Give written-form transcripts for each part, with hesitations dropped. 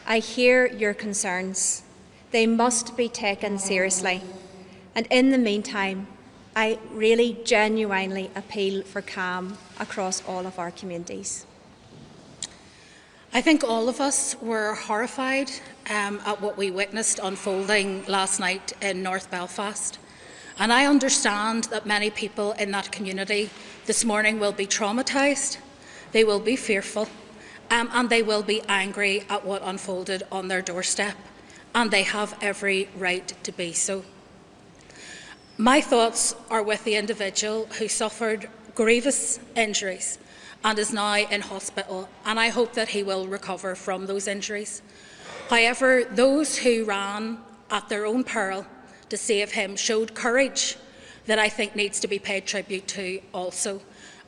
I hear your concerns. They must be taken seriously. And in the meantime, I really genuinely appeal for calm across all of our communities. I think all of us were horrified at what we witnessed unfolding last night in North Belfast. And I understand that many people in that community this morning will be traumatised, they will be fearful, and they will be angry at what unfolded on their doorstep. And they have every right to be so. My thoughts are with the individual who suffered grievous injuries and is now in hospital, and I hope that he will recover from those injuries. However, those who ran at their own peril to save him showed courage that I think needs to be paid tribute to also,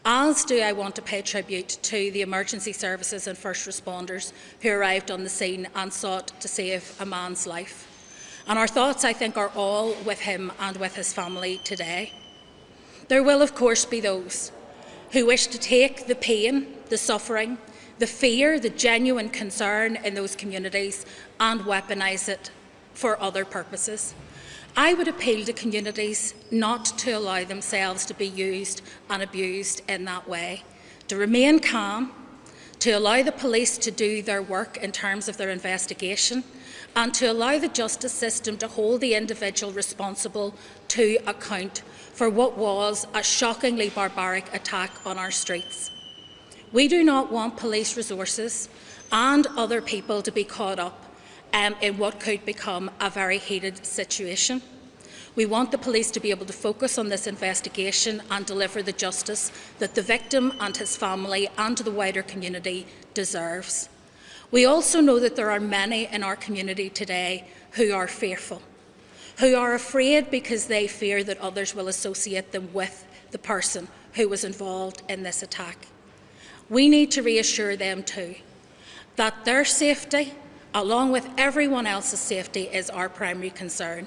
as do I want to pay tribute to the emergency services and first responders who arrived on the scene and sought to save a man's life. And our thoughts, I think, are all with him and with his family today. There will, of course, be those who wish to take the pain, the suffering, the fear, the genuine concern in those communities and weaponise it for other purposes. I would appeal to communities not to allow themselves to be used and abused in that way, to remain calm, to allow the police to do their work in terms of their investigation, and to allow the justice system to hold the individual responsible to account for what was a shockingly barbaric attack on our streets. We do not want police resources and other people to be caught up in what could become a very heated situation. We want the police to be able to focus on this investigation and deliver the justice that the victim and his family and the wider community deserves. We also know that there are many in our community today who are fearful, who are afraid because they fear that others will associate them with the person who was involved in this attack. We need to reassure them too that their safety, along with everyone else's safety, is our primary concern.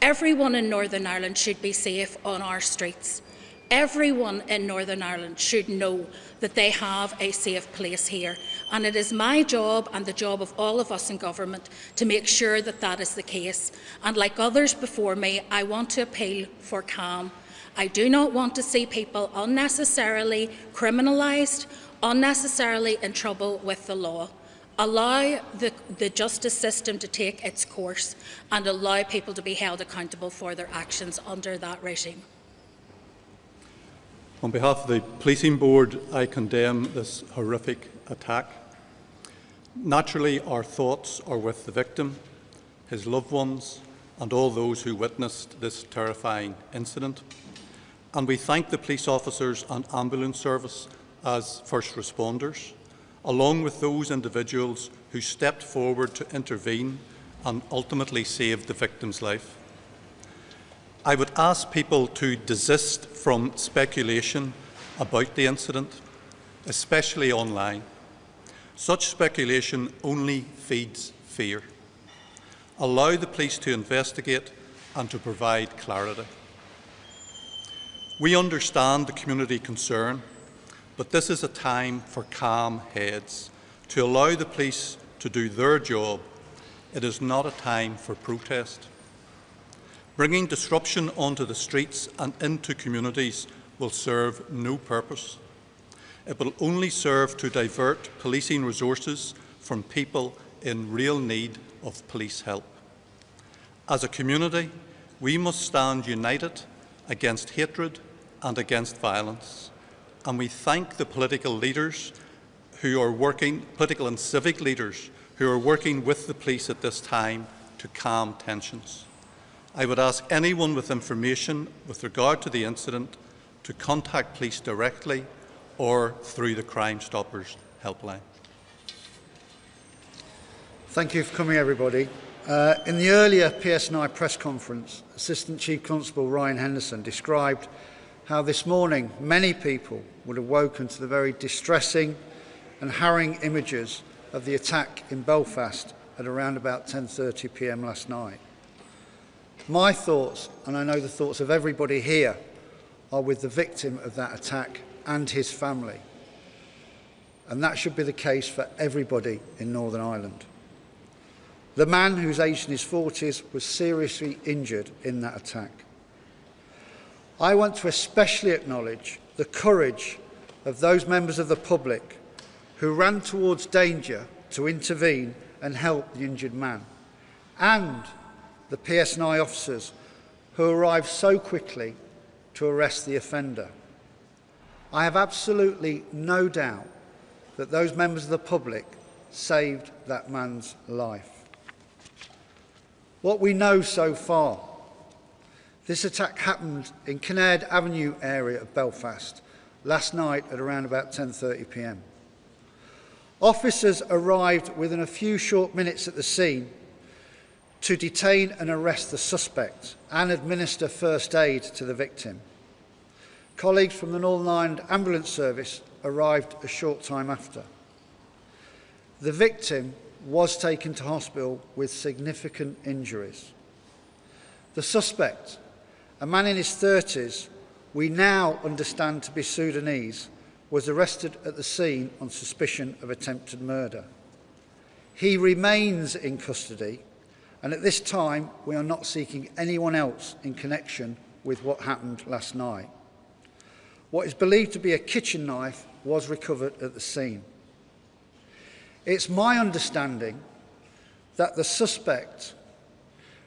Everyone in Northern Ireland should be safe on our streets. Everyone in Northern Ireland should know that they have a safe place here, and it is my job and the job of all of us in government to make sure that that is the case. And like others before me, I want to appeal for calm. I do not want to see people unnecessarily criminalised, unnecessarily in trouble with the law. Allow the justice system to take its course and allow people to be held accountable for their actions under that regime. On behalf of the Policing Board, I condemn this horrific attack. Naturally, our thoughts are with the victim, his loved ones, and all those who witnessed this terrifying incident. And we thank the police officers and ambulance service as first responders, along with those individuals who stepped forward to intervene and ultimately saved the victim's life. I would ask people to desist from speculation about the incident, especially online. Such speculation only feeds fear. Allow the police to investigate and to provide clarity. We understand the community concern, but this is a time for calm heads, to allow the police to do their job. It is not a time for protest. Bringing disruption onto the streets and into communities will serve no purpose. It will only serve to divert policing resources from people in real need of police help. As a community, we must stand united against hatred and against violence. And we thank the political leaders who are working, political and civic leaders who are working with the police at this time to calm tensions. I would ask anyone with information with regard to the incident to contact police directly or through the Crime Stoppers helpline. Thank you for coming, everybody. In the earlier PSNI press conference, Assistant Chief Constable Ryan Henderson described how this morning many people would have woken to the very distressing and harrowing images of the attack in Belfast at around about 10:30 p.m. last night. My thoughts, and I know the thoughts of everybody here, are with the victim of that attack and his family. And that should be the case for everybody in Northern Ireland. The man, who's aged in his 40s, was seriously injured in that attack. I want to especially acknowledge the courage of those members of the public who ran towards danger to intervene and help the injured man, and the PSNI officers who arrived so quickly to arrest the offender. I have absolutely no doubt that those members of the public saved that man's life. What we know so far: this attack happened in Kinnaird Avenue area of Belfast last night at around about 10:30 p.m. Officers arrived within a few short minutes at the scene to detain and arrest the suspect and administer first aid to the victim. Colleagues from the Northern Ireland Ambulance Service arrived a short time after. The victim was taken to hospital with significant injuries. The suspect, a man in his 30s, we now understand to be Sudanese, was arrested at the scene on suspicion of attempted murder. He remains in custody, and at this time we are not seeking anyone else in connection with what happened last night. What is believed to be a kitchen knife was recovered at the scene. It's my understanding that the suspect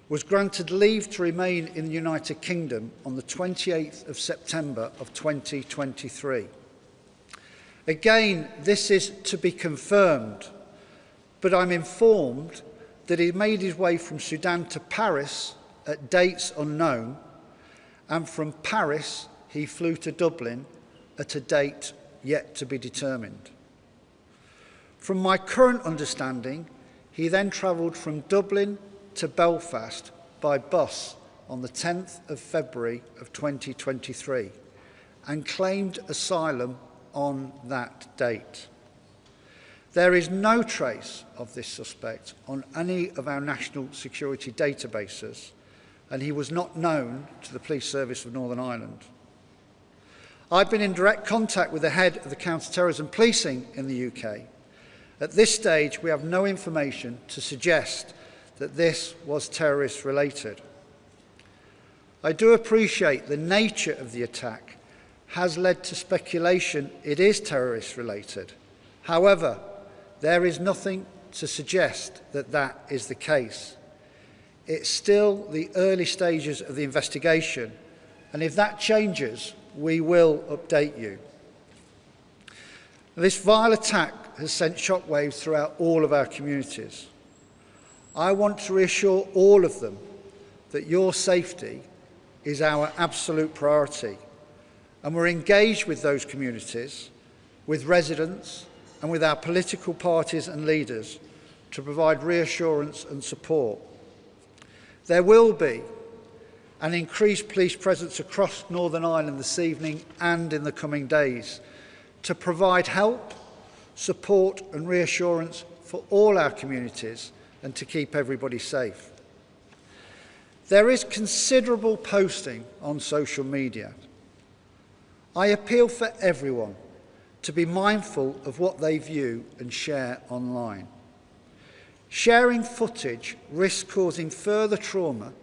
was granted leave to remain in the United Kingdom on the 28th of September of 2023. Again, this is to be confirmed, but I'm informed that he made his way from Sudan to Paris at dates unknown, and from Paris he flew to Dublin at a date yet to be determined. From my current understanding, he then travelled from Dublin to Belfast by bus on the 10th of February of 2023 and claimed asylum on that date. There is no trace of this suspect on any of our national security databases, and he was not known to the Police Service of Northern Ireland. I've been in direct contact with the head of the counter-terrorism policing in the UK. At this stage, we have no information to suggest that this was terrorist-related. I do appreciate the nature of the attack has led to speculation it is terrorist-related. However, there is nothing to suggest that that is the case. It's still the early stages of the investigation, and if that changes, we will update you. This vile attack has sent shockwaves throughout all of our communities. I want to reassure all of them that your safety is our absolute priority, and we're engaged with those communities, with residents and with our political parties and leaders to provide reassurance and support. There will be an increased police presence across Northern Ireland this evening and in the coming days to provide help, support and reassurance for all our communities and to keep everybody safe. There is considerable posting on social media. I appeal for everyone to be mindful of what they view and share online. Sharing footage risks causing further trauma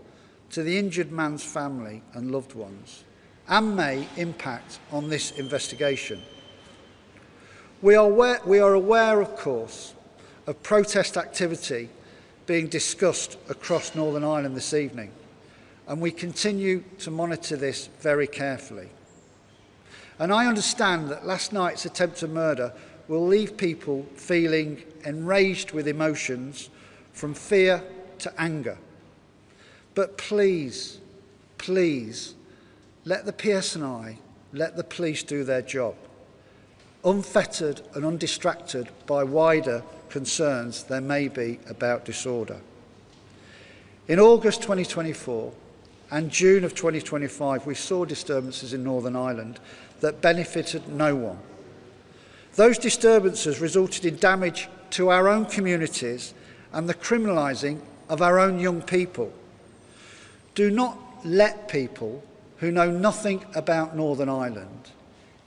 to the injured man's family and loved ones and may impact on this investigation. We are aware, of course, of protest activity being discussed across Northern Ireland this evening, and we continue to monitor this very carefully. And I understand that last night's attempted murder will leave people feeling enraged with emotions from fear to anger. But please, please, let the PSNI, let the police do their job, unfettered and undistracted by wider concerns there may be about disorder. In August 2024 and June of 2025, we saw disturbances in Northern Ireland that benefited no one. Those disturbances resulted in damage to our own communities and the criminalising of our own young people. Do not let people who know nothing about Northern Ireland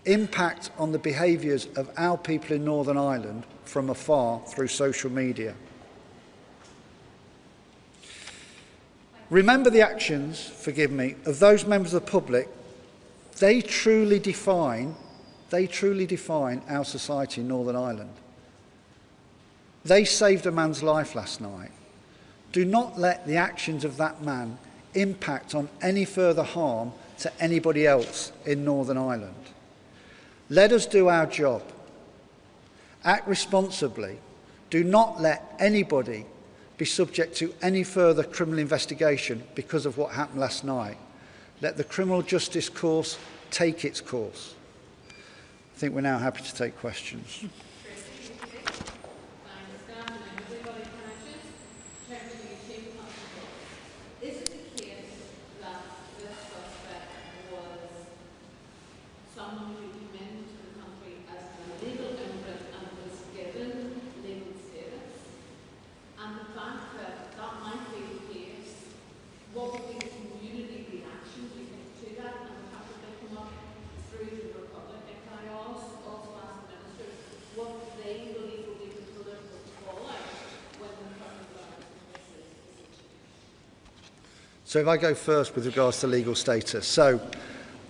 impact on the behaviours of our people in Northern Ireland from afar through social media. Remember the actions, forgive me, of those members of the public. They truly define our society in Northern Ireland. They saved a man's life last night. Do not let the actions of that man impact on any further harm to anybody else in Northern Ireland. Let us do our job. Act responsibly. Do not let anybody be subject to any further criminal investigation because of what happened last night. Let the criminal justice course take its course. I think we're now happy to take questions. So if I go first with regards to legal status. So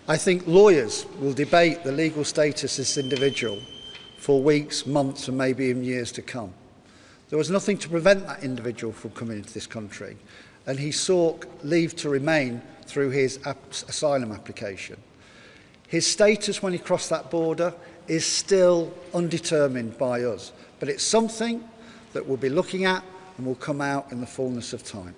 I think lawyers will debate the legal status of this individual for weeks, months and maybe even years to come. There was nothing to prevent that individual from coming into this country, and he sought leave to remain through his asylum application. His status when he crossed that border is still undetermined by us, but it's something that we'll be looking at and will come out in the fullness of time.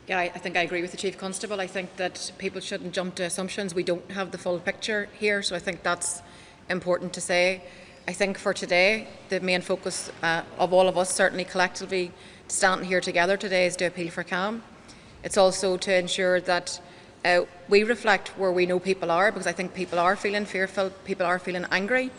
Yeah, I think I agree with the Chief Constable. I think that people shouldn't jump to assumptions. We don't have the full picture here, so I think that's important to say. I think for today, the main focus of all of us, certainly collectively standing here together today, is to appeal for calm. It's also to ensure that we reflect where we know people are, because I think people are feeling fearful, people are feeling angry,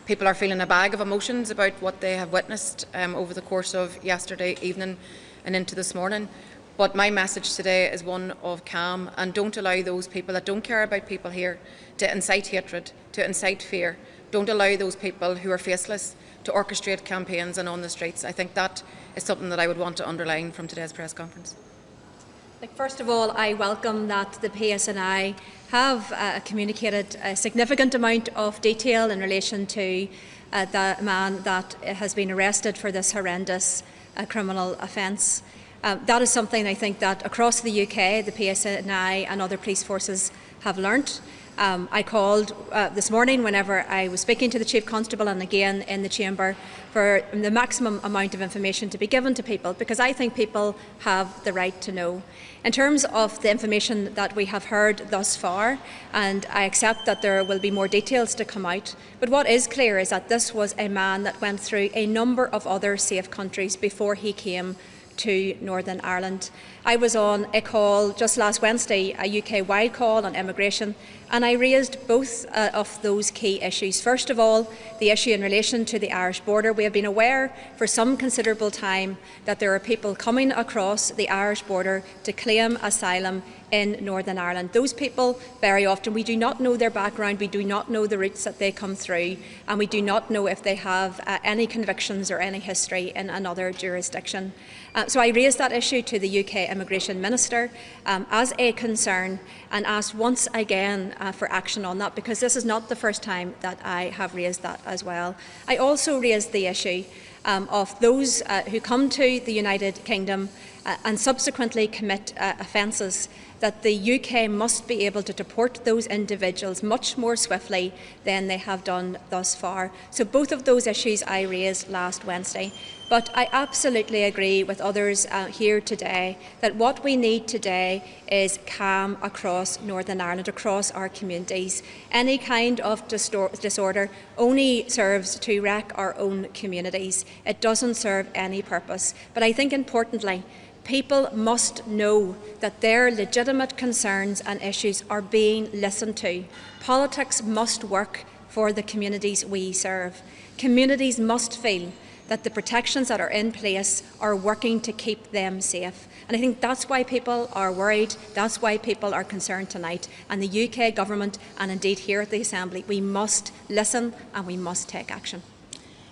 people are feeling a bag of emotions about what they have witnessed over the course of yesterday evening and into this morning. But my message today is one of calm, and don't allow those people that don't care about people here to incite hatred, to incite fear. Don't allow those people who are faceless to orchestrate campaigns and on the streets. I think that is something that I would want to underline from today's press conference. First of all, I welcome that the PSNI have communicated a significant amount of detail in relation to the man that has been arrested for this horrendous criminal offence. That is something I think that across the UK, the PSNI and other police forces have learnt. I called this morning whenever I was speaking to the Chief Constable and again in the Chamber for the maximum amount of information to be given to people, because I think people have the right to know. In terms of the information that we have heard thus far, and I accept that there will be more details to come out, but what is clear is that this was a man that went through a number of other safe countries before he came to Northern Ireland. I was on a call just last Wednesday, a UK-wide call on immigration, and I raised both of those key issues. First of all, the issue in relation to the Irish border. We have been aware for some considerable time that there are people coming across the Irish border to claim asylum in Northern Ireland. Those people, very often, we do not know their background, we do not know the routes that they come through, and we do not know if they have any convictions or any history in another jurisdiction. So I raised that issue to the UK Immigration Minister as a concern, and asked once again for action on that, because this is not the first time that I have raised that as well. I also raised the issue of those who come to the United Kingdom and subsequently commit offences, that the UK must be able to deport those individuals much more swiftly than they have done thus far. So both of those issues I raised last Wednesday. But I absolutely agree with others here today that what we need today is calm across Northern Ireland, across our communities. Any kind of disorder only serves to wreck our own communities. It doesn't serve any purpose. But I think importantly, people must know that their legitimate concerns and issues are being listened to. Politics must work for the communities we serve. Communities must feel that the protections that are in place are working to keep them safe. And I think that's why people are worried, that's why people are concerned tonight. And the UK Government, and indeed here at the Assembly, we must listen and we must take action.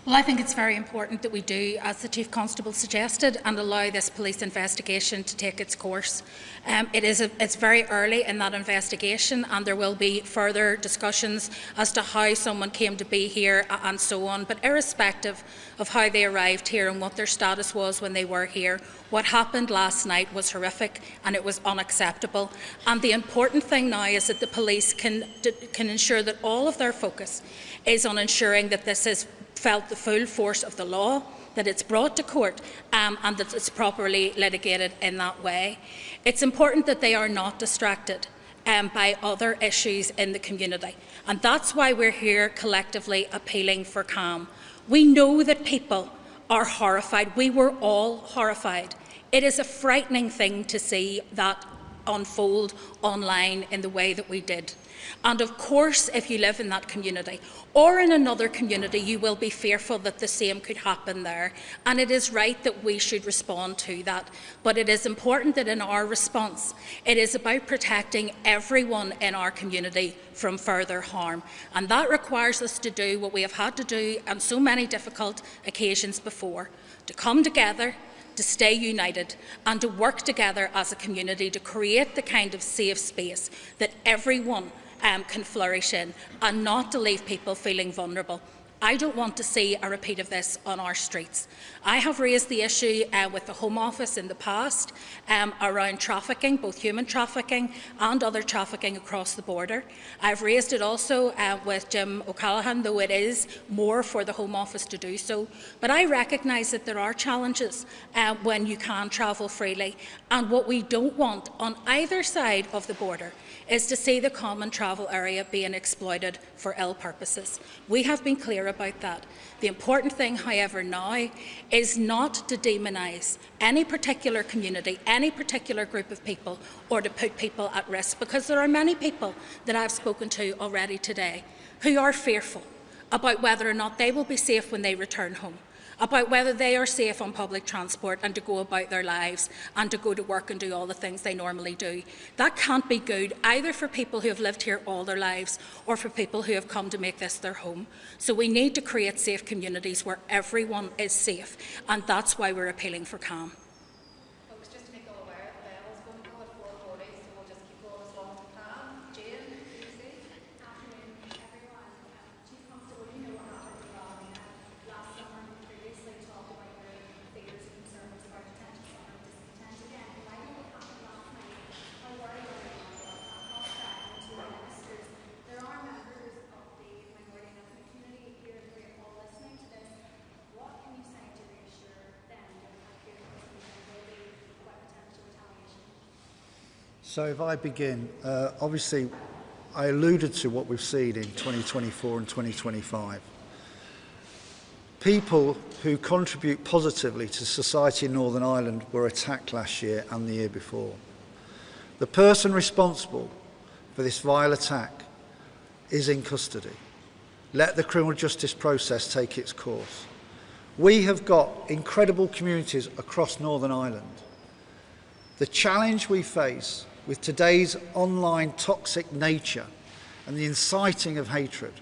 Well, I think it's very important that we do, as the Chief Constable suggested, and allow this police investigation to take its course. It's very early in that investigation, and there will be further discussions as to how someone came to be here and so on. But irrespective of how they arrived here and what their status was when they were here, what happened last night was horrific and it was unacceptable. And the important thing now is that the police can ensure that all of their focus is on ensuring that this is felt the full force of the law, that it's brought to court and that it's properly litigated in that way. It's important that they are not distracted by other issues in the community, and that's why we're here collectively appealing for calm. We know that people are horrified. We were all horrified. It is a frightening thing to see that unfold online in the way that we did. And of course, if you live in that community or in another community, you will be fearful that the same could happen there. And it is right that we should respond to that. But it is important that in our response, it is about protecting everyone in our community from further harm. And that requires us to do what we have had to do on so many difficult occasions before, to come together, to stay united and to work together as a community to create the kind of safe space that everyone can flourish in, and not to leave people feeling vulnerable. I don't want to see a repeat of this on our streets. I have raised the issue with the Home Office in the past around trafficking, both human trafficking and other trafficking across the border. I've raised it also with Jim O'Callaghan, though it is more for the Home Office to do so. But I recognise that there are challenges when you can travel freely, and what we don't want on either side of the border is to see the common travel area being exploited for ill purposes. We have been clear about that. The important thing, however, now is not to demonise any particular community, any particular group of people, or to put people at risk, because there are many people that I've spoken to already today who are fearful about whether or not they will be safe when they return home, about whether they are safe on public transport and to go about their lives and to go to work and do all the things they normally do. That can't be good either for people who have lived here all their lives or for people who have come to make this their home. So we need to create safe communities where everyone is safe, and that's why we're appealing for calm. Folks, just to make all aware, the bell is going to go at 4:40, so we'll just keep going as long as we can. Jane, BBC. Afternoon, everyone. Chief Constable, you know what happened last summer. We previously talked about your fears and concerns about potential summer discontent again. In light of what happened last night, how worried are you about that prospect? And to the ministers, there are members of the minority ethnic community here who are all listening to this. What can you say to reassure them that there will be about potential retaliation? So if I begin, obviously I alluded to what we've seen in 2024 and 2025. People who contribute positively to society in Northern Ireland were attacked last year and the year before. The person responsible for this vile attack is in custody. Let the criminal justice process take its course. We have got incredible communities across Northern Ireland. The challenge we face with today's online toxic nature and the inciting of hatred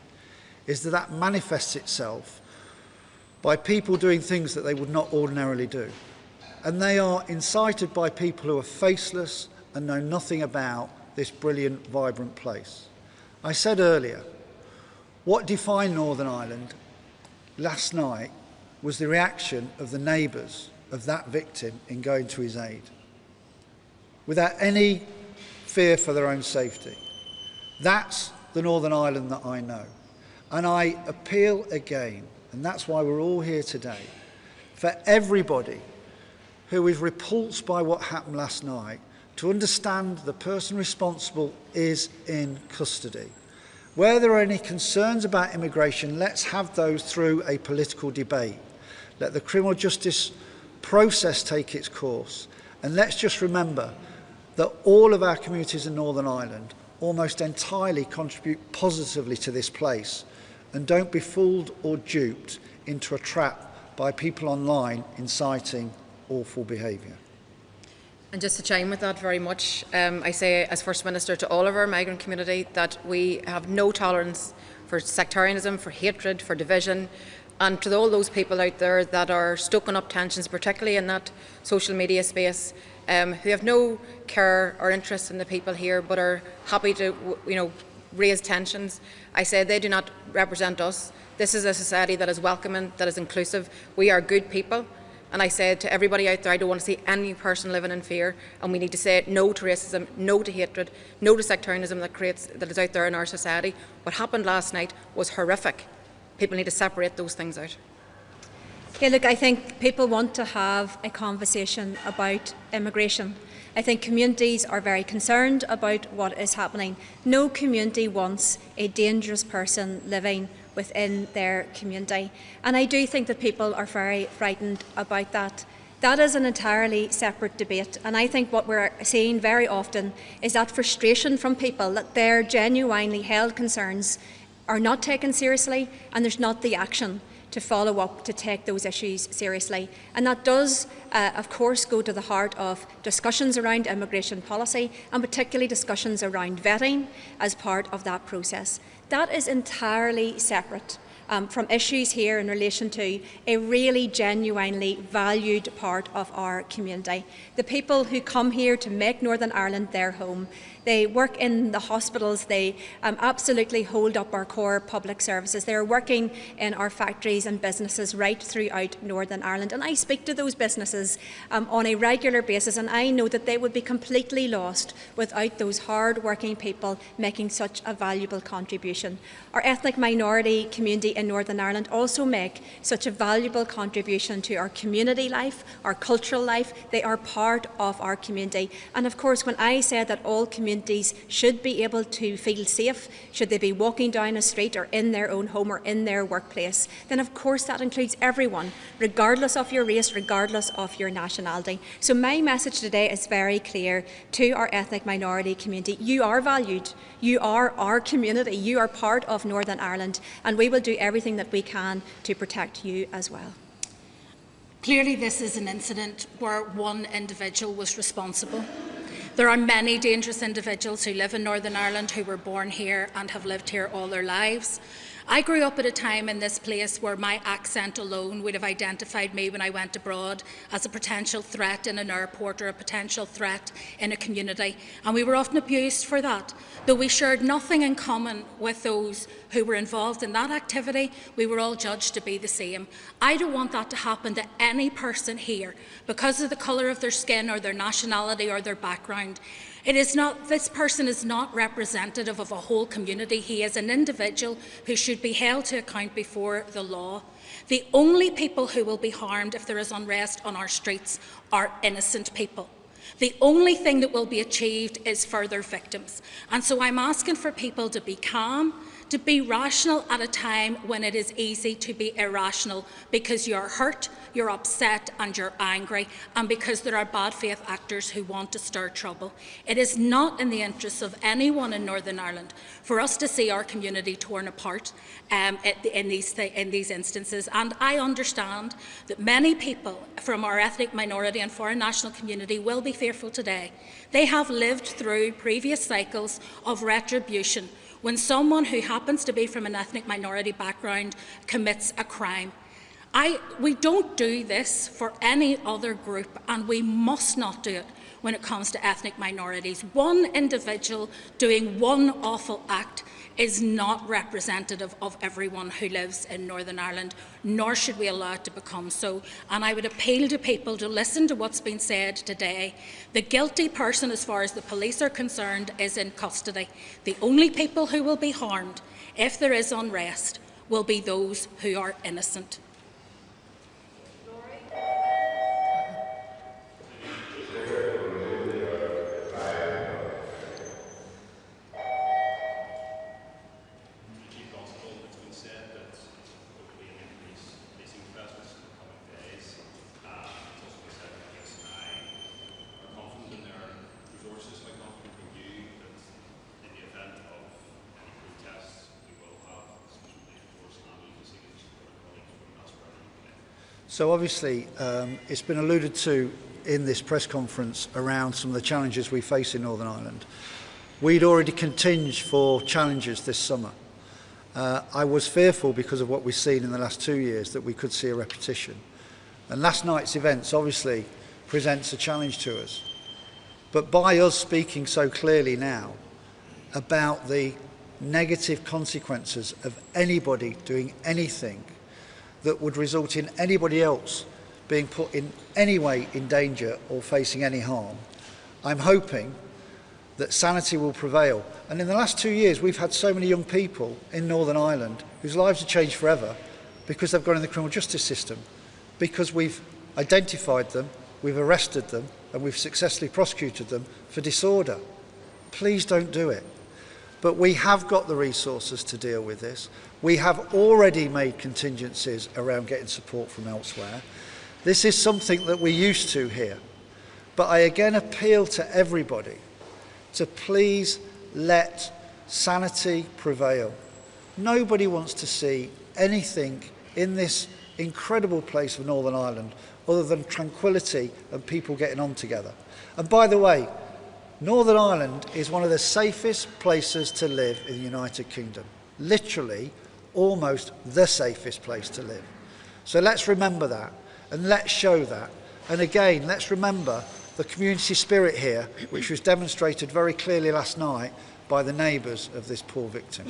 is that that manifests itself by people doing things that they would not ordinarily do. And they are incited by people who are faceless and know nothing about this brilliant, vibrant place. I said earlier, what defined Northern Ireland last night was the reaction of the neighbours of that victim in going to his aid, without any fear for their own safety. That's the Northern Ireland that I know. And I appeal again, and that's why we're all here today, for everybody who is repulsed by what happened last night to understand the person responsible is in custody. Where there are any concerns about immigration, let's have those through a political debate. Let the criminal justice process take its course. And let's just remember that all of our communities in Northern Ireland almost entirely contribute positively to this place, and don't be fooled or duped into a trap by people online inciting awful behaviour. And just to chime with that very much, I say as First Minister to all of our migrant community that we have no tolerance for sectarianism, for hatred, for division. And to all those people out there that are stoking up tensions, particularly in that social media space, who have no care or interest in the people here, but are happy to, raise tensions, I say they do not represent us. This is a society that is welcoming, that is inclusive. We are good people. And I say to everybody out there, I don't want to see any person living in fear, and we need to say no to racism, no to hatred, no to sectarianism that is out there in our society. What happened last night was horrific. People need to separate those things out. Yeah, look, I think people want to have a conversation about immigration. I think communities are very concerned about what is happening. No community wants a dangerous person living within their community. And I do think that people are very frightened about that. That is an entirely separate debate, and I think what we're seeing very often is that frustration from people that their genuinely held concerns are not taken seriously, and there's not the action to follow up to take those issues seriously. And that does, of course, go to the heart of discussions around immigration policy, and particularly discussions around vetting as part of that process. That is entirely separate from issues here in relation to a really genuinely valued part of our community. The people who come here to make Northern Ireland their home, they work in the hospitals, they absolutely hold up our core public services. They're working in our factories and businesses right throughout Northern Ireland. And I speak to those businesses on a regular basis, and I know that they would be completely lost without those hard-working people making such a valuable contribution. Our ethnic minority community in Northern Ireland also make such a valuable contribution to our community life, our cultural life. They are part of our community. And of course, when I say that all communities should be able to feel safe, should they be walking down a street or in their own home or in their workplace, then of course that includes everyone, regardless of your race, regardless of your nationality. So my message today is very clear to our ethnic minority community. You are valued, you are our community, you are part of Northern Ireland, and we will do everything that we can to protect you as well. Clearly this is an incident where one individual was responsible. There are many dangerous individuals who live in Northern Ireland who were born here and have lived here all their lives. I grew up at a time in this place where my accent alone would have identified me when I went abroad as a potential threat in an airport or a potential threat in a community, and we were often abused for that. Though we shared nothing in common with those who were involved in that activity, we were all judged to be the same. I don't want that to happen to any person here because of the colour of their skin or their nationality or their background. This person is not representative of a whole community. He is an individual who should be held to account before the law. The only people who will be harmed if there is unrest on our streets are innocent people. The only thing that will be achieved is further victims. And so I'm asking for people to be calm, to be rational at a time when it is easy to be irrational because you're hurt, you're upset and you're angry, and because there are bad faith actors who want to stir trouble. It is not in the interests of anyone in Northern Ireland for us to see our community torn apart in these instances. And I understand that many people from our ethnic minority and foreign national community will be fearful today. They have lived through previous cycles of retribution when someone who happens to be from an ethnic minority background commits a crime. We don't do this for any other group, and we must not do it when it comes to ethnic minorities. One individual doing one awful act is not representative of everyone who lives in Northern Ireland, nor should we allow it to become so. And I would appeal to people to listen to what's been said today. The guilty person, as far as the police are concerned, is in custody. The only people who will be harmed if there is unrest will be those who are innocent. So obviously, it's been alluded to in this press conference around some of the challenges we face in Northern Ireland. We'd already continged for challenges this summer. I was fearful because of what we've seen in the last 2 years that we could see a repetition. And last night's events obviously presents a challenge to us. But by us speaking so clearly now about the negative consequences of anybody doing anything that would result in anybody else being put in any way in danger or facing any harm, I'm hoping that sanity will prevail. And in the last 2 years, we've had so many young people in Northern Ireland whose lives have changed forever because they've gone in the criminal justice system, because we've identified them, we've arrested them, and we've successfully prosecuted them for disorder. Please don't do it. But we have got the resources to deal with this. We have already made contingencies around getting support from elsewhere. This is something that we're used to here. But I again appeal to everybody to please let sanity prevail. Nobody wants to see anything in this incredible place of Northern Ireland other than tranquility and people getting on together. And by the way, Northern Ireland is one of the safest places to live in the United Kingdom. Literally, almost the safest place to live. So let's remember that, and let's show that. And again, let's remember the community spirit here, which was demonstrated very clearly last night by the neighbours of this poor victim.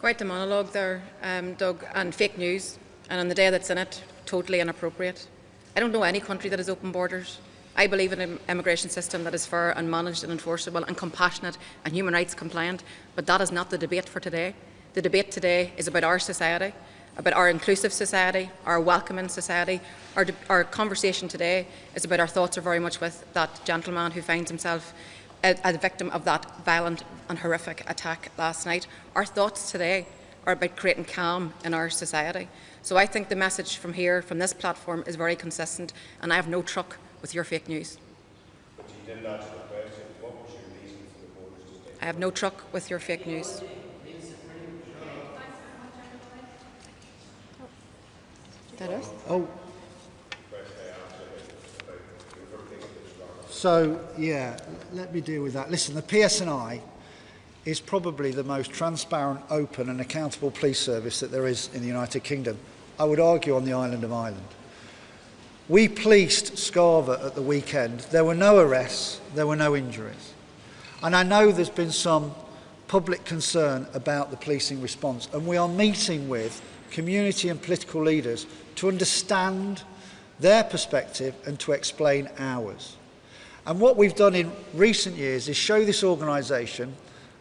Quite the monologue there, Doug, and fake news, and on the day that's in it, totally inappropriate. I don't know any country that has open borders. I believe in an immigration system that is fair and managed and enforceable and compassionate and human rights compliant, but that is not the debate for today. The debate today is about our society, about our inclusive society, our welcoming society. Our conversation today is about our thoughts are very much with that gentleman who finds himself a victim of that violent and horrific attack last night. Our thoughts today are about creating calm in our society. So I think the message from here, from this platform, is very consistent, and I have no truck with your fake news. But you didn't answer the question. What was your reason for the borders to stay? I have no truck with your fake news. That is? Oh. So, yeah, let me deal with that. Listen, the PSNI is probably the most transparent, open and accountable police service that there is in the United Kingdom. I would argue on the island of Ireland. We policed Scarva at the weekend. There were no arrests, there were no injuries. And I know there's been some public concern about the policing response, and we are meeting with community and political leaders to understand their perspective and to explain ours. And what we've done in recent years is show this organisation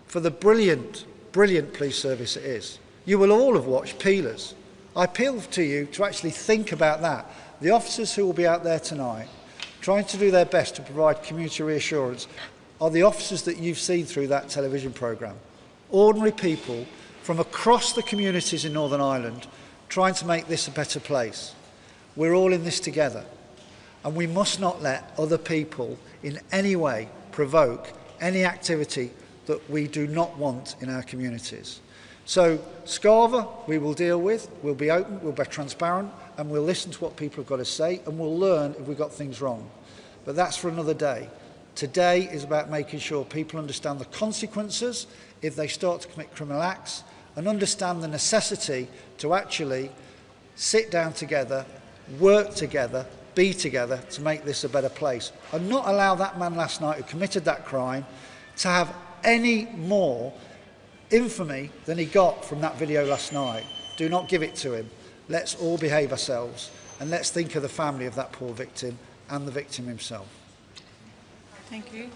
for the brilliant, brilliant police service it is. You will all have watched Peelers. I appeal to you to actually think about that. The officers who will be out there tonight, trying to do their best to provide community reassurance, are the officers that you've seen through that television programme. Ordinary people from across the communities in Northern Ireland trying to make this a better place. We're all in this together. And we must not let other people in any way provoke any activity that we do not want in our communities. So Scarva we will deal with, we'll be open, we'll be transparent, and we'll listen to what people have got to say, and we'll learn if we've got things wrong. But that's for another day. Today is about making sure people understand the consequences if they start to commit criminal acts, and understand the necessity to actually sit down together work together, be together to make this a better place, and not allow that man last night who committed that crime to have any more infamy than he got from that video last night. Do not give it to him. Let's all behave ourselves, and let's think of the family of that poor victim and the victim himself. Thank you.